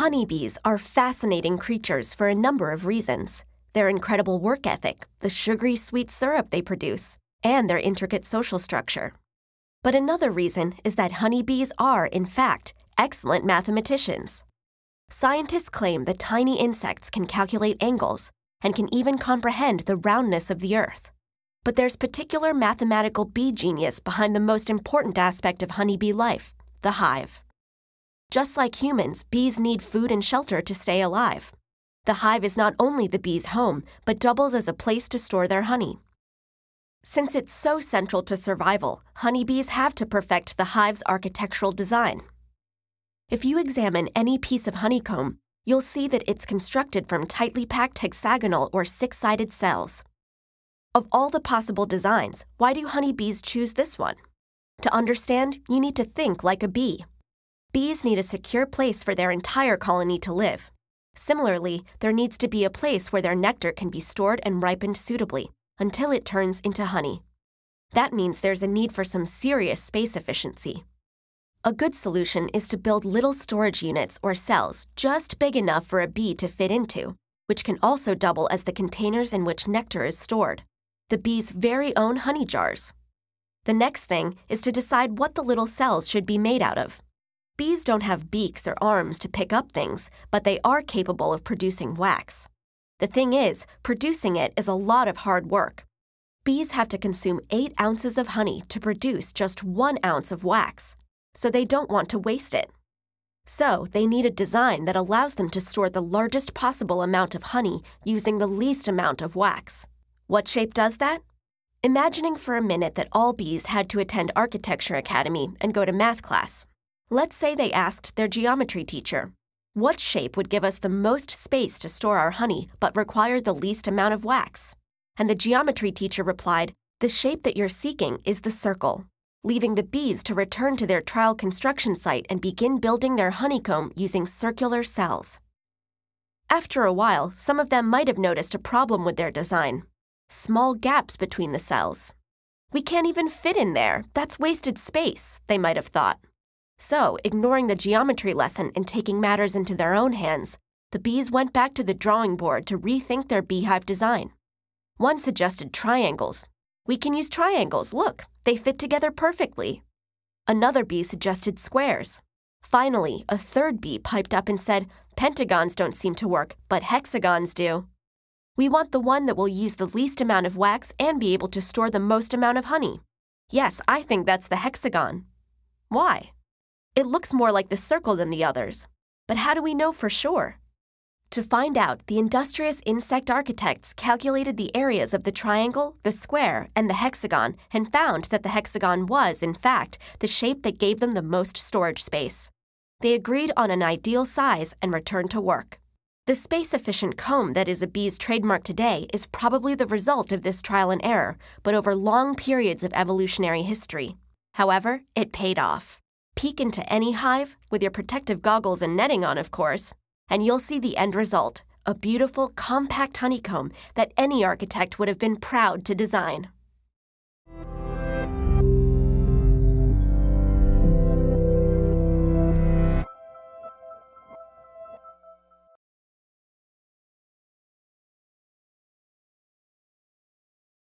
Honeybees are fascinating creatures for a number of reasons. Their incredible work ethic, the sugary sweet syrup they produce, and their intricate social structure. But another reason is that honeybees are, in fact, excellent mathematicians. Scientists claim that tiny insects can calculate angles and can even comprehend the roundness of the Earth. But there's particular mathematical bee genius behind the most important aspect of honeybee life, the hive. Just like humans, bees need food and shelter to stay alive. The hive is not only the bees' home, but doubles as a place to store their honey. Since it's so central to survival, honeybees have to perfect the hive's architectural design. If you examine any piece of honeycomb, you'll see that it's constructed from tightly packed hexagonal or six-sided cells. Of all the possible designs, why do honeybees choose this one? To understand, you need to think like a bee. Bees need a secure place for their entire colony to live. Similarly, there needs to be a place where their nectar can be stored and ripened suitably, until it turns into honey. That means there's a need for some serious space efficiency. A good solution is to build little storage units or cells just big enough for a bee to fit into, which can also double as the containers in which nectar is stored, the bee's very own honey jars. The next thing is to decide what the little cells should be made out of. Bees don't have beaks or arms to pick up things, but they are capable of producing wax. The thing is, producing it is a lot of hard work. Bees have to consume 8 ounces of honey to produce just 1 ounce of wax, so they don't want to waste it. So they need a design that allows them to store the largest possible amount of honey using the least amount of wax. What shape does that? Imagining for a minute that all bees had to attend Architecture Academy and go to math class. Let's say they asked their geometry teacher, what shape would give us the most space to store our honey but require the least amount of wax? And the geometry teacher replied, the shape that you're seeking is the circle, leaving the bees to return to their trial construction site and begin building their honeycomb using circular cells. After a while, some of them might have noticed a problem with their design. Small gaps between the cells. We can't even fit in there. That's wasted space, they might have thought. So, ignoring the geometry lesson and taking matters into their own hands, the bees went back to the drawing board to rethink their beehive design. One suggested triangles. We can use triangles, look, they fit together perfectly. Another bee suggested squares. Finally, a third bee piped up and said, pentagons don't seem to work, but hexagons do. We want the one that will use the least amount of wax and be able to store the most amount of honey. Yes, I think that's the hexagon. Why? It looks more like the circle than the others. But how do we know for sure? To find out, the industrious insect architects calculated the areas of the triangle, the square, and the hexagon and found that the hexagon was, in fact, the shape that gave them the most storage space. They agreed on an ideal size and returned to work. The space-efficient comb that is a bee's trademark today is probably the result of this trial and error, but over long periods of evolutionary history. However, it paid off. Peek into any hive, with your protective goggles and netting on, of course, and you'll see the end result, a beautiful, compact honeycomb that any architect would have been proud to design.